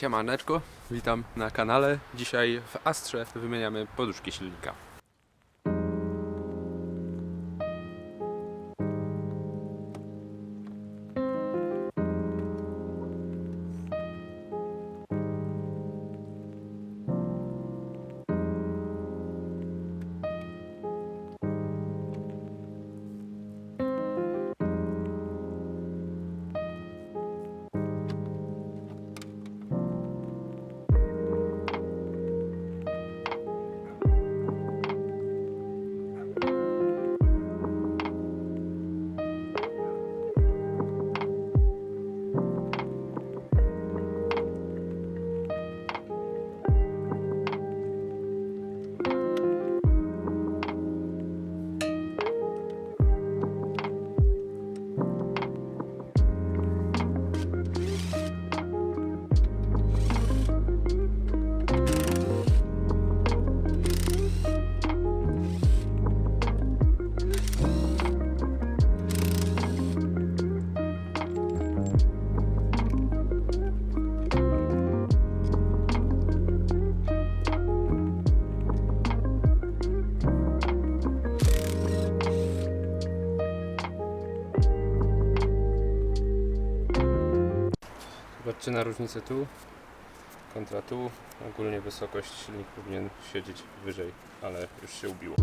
Siemaneczko, witam na kanale. Dzisiaj w Astrze wymieniamy poduszki silnika. Zobaczcie na różnicę tu kontra tu. Ogólnie wysokość silnik powinien siedzieć wyżej, ale już się ubiło.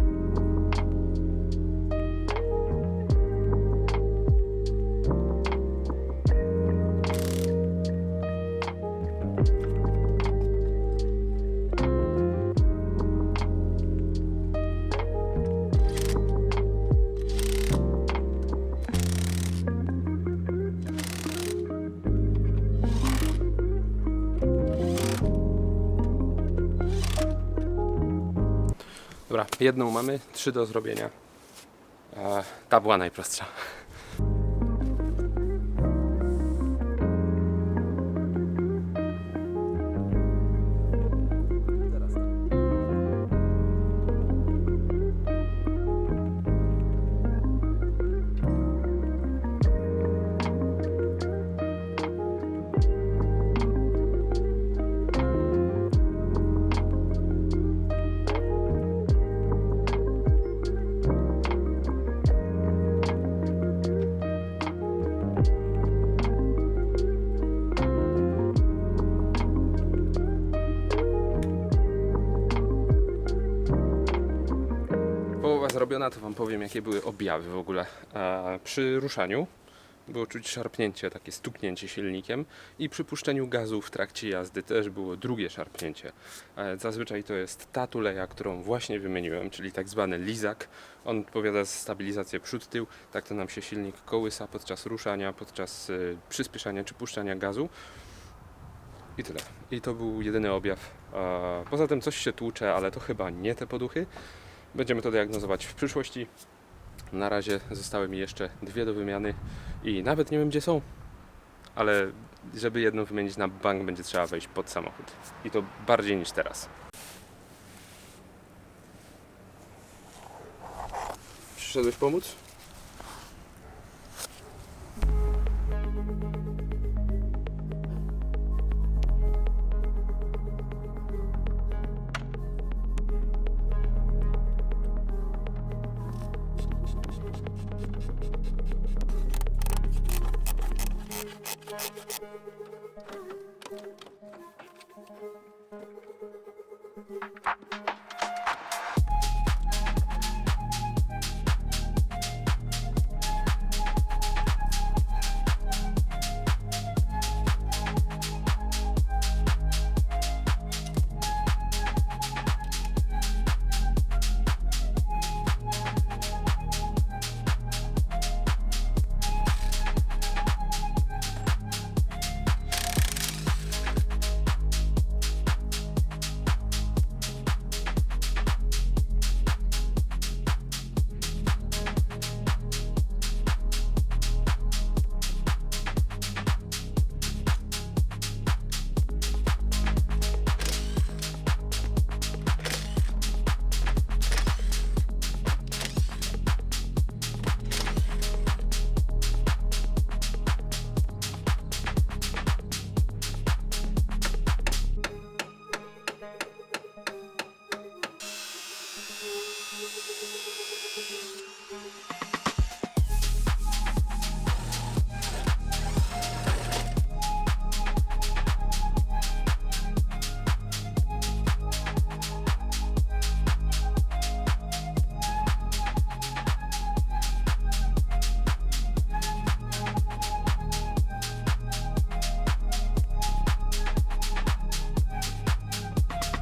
Dobra, jedną mamy, 3 do zrobienia. Ta była najprostsza. Zrobiona, to wam powiem, jakie były objawy w ogóle. Przy ruszaniu było czuć szarpnięcie, takie stuknięcie silnikiem i przy puszczeniu gazu w trakcie jazdy też było drugie szarpnięcie. Zazwyczaj to jest ta tuleja, którą właśnie wymieniłem, czyli tak zwany lizak. On odpowiada za stabilizację przód-tył, tak to nam się silnik kołysa podczas ruszania, podczas przyspieszania czy puszczania gazu. I tyle. I to był jedyny objaw. Poza tym coś się tłucze, ale to chyba nie te poduchy. Będziemy to diagnozować w przyszłości. Na razie zostały mi jeszcze 2 do wymiany i nawet nie wiem, gdzie są, ale żeby jedną wymienić na bank, będzie trzeba wejść pod samochód. I to bardziej niż teraz. Przyszedłeś pomóc?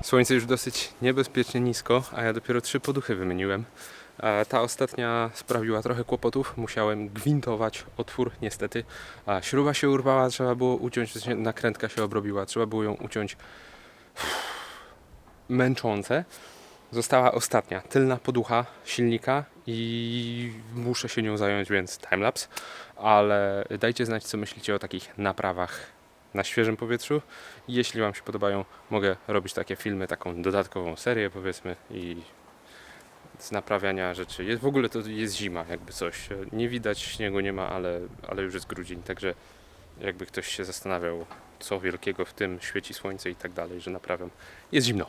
Słońce już dosyć niebezpiecznie nisko, a ja dopiero 3 poduchy wymieniłem. Ta ostatnia sprawiła trochę kłopotów. Musiałem gwintować otwór, niestety. Śruba się urwała, trzeba było uciąć, nakrętka się obrobiła, trzeba było ją uciąć. Męczące. Została ostatnia, tylna poducha silnika i muszę się nią zająć, więc timelapse. Ale dajcie znać, co myślicie o takich naprawach na świeżym powietrzu. Jeśli Wam się podobają, mogę robić takie filmy, taką dodatkową serię, powiedzmy, i z naprawiania rzeczy. W ogóle to jest zima, jakby coś. Nie widać, śniegu nie ma, ale już jest grudzień, także jakby ktoś się zastanawiał, co wielkiego w tym, świeci słońce i tak dalej, że naprawiam. Jest zimno.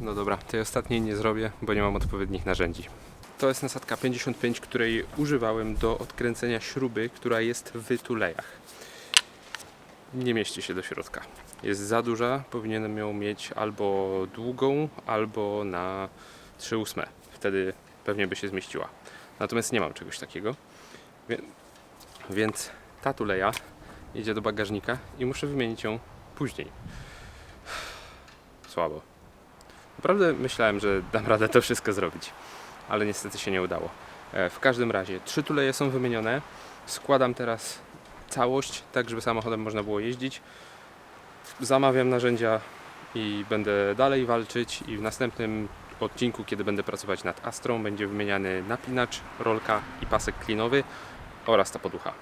No dobra, tej ostatniej nie zrobię, bo nie mam odpowiednich narzędzi. To jest nasadka 55, której używałem do odkręcenia śruby, która jest w tulejach. Nie mieści się do środka. Jest za duża, powinienem ją mieć albo długą, albo na 3/8. Wtedy pewnie by się zmieściła. Natomiast nie mam czegoś takiego. Więc ta tuleja idzie do bagażnika i muszę wymienić ją później. Słabo. Naprawdę myślałem, że dam radę to wszystko zrobić, ale niestety się nie udało. W każdym razie 3 tuleje są wymienione. Składam teraz całość, tak żeby samochodem można było jeździć. Zamawiam narzędzia i będę dalej walczyć, i w następnym odcinku, kiedy będę pracować nad Astrą, będzie wymieniany napinacz, rolka i pasek klinowy oraz ta poducha.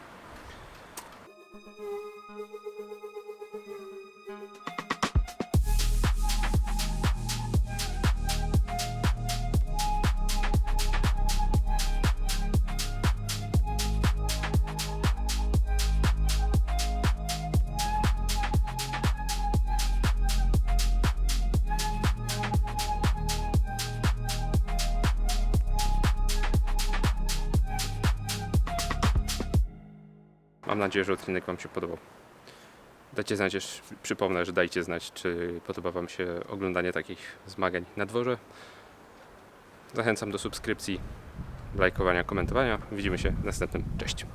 Mam nadzieję, że odcinek Wam się podobał. Dajcie znać, przypomnę, że dajcie znać, czy podoba Wam się oglądanie takich zmagań na dworze. Zachęcam do subskrypcji, lajkowania, komentowania. Widzimy się w następnym. Cześć!